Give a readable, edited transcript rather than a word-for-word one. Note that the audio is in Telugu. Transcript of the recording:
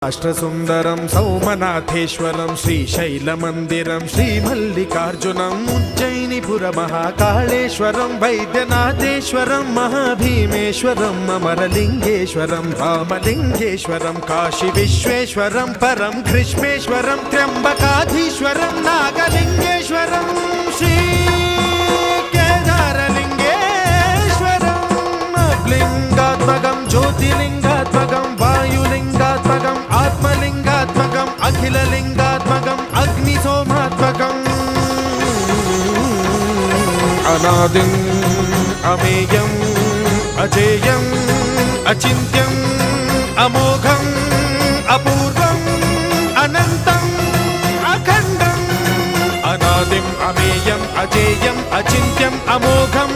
అష్టసుందరం సౌమనాథేశ్వరం శ్రీశైలమందిరం శ్రీమల్లికార్జునం ఉజ్జయినిపుర మహాకాళేశ్వరం వైద్యనాథేశ్వరం మహాభీమేశ్వరం అమరలింగేశ్వరం రామలింగేశ్వరం కాశీ విశ్వేశ్వరం పరం కృష్ణేశ్వరం త్ర్యంబకాధీశ్వరం నాగలింగేశ్వరం శ్రీ కేదారలింగేశ్వరం లింగాత్మకం జ్యోతిలింగాత్మకం వాయులింగాత్మకం ఆత్మలింగాత్మకం అఖిలలింగాత్మకం అగ్నిసోమాత్మకం అనాదిం అమేయం అజేయం అచింత్యం అమోఘం అపూర్వం అనంతం అఖండం అనాదిం అమేయం అజేయం అచింత్యం అమోఘం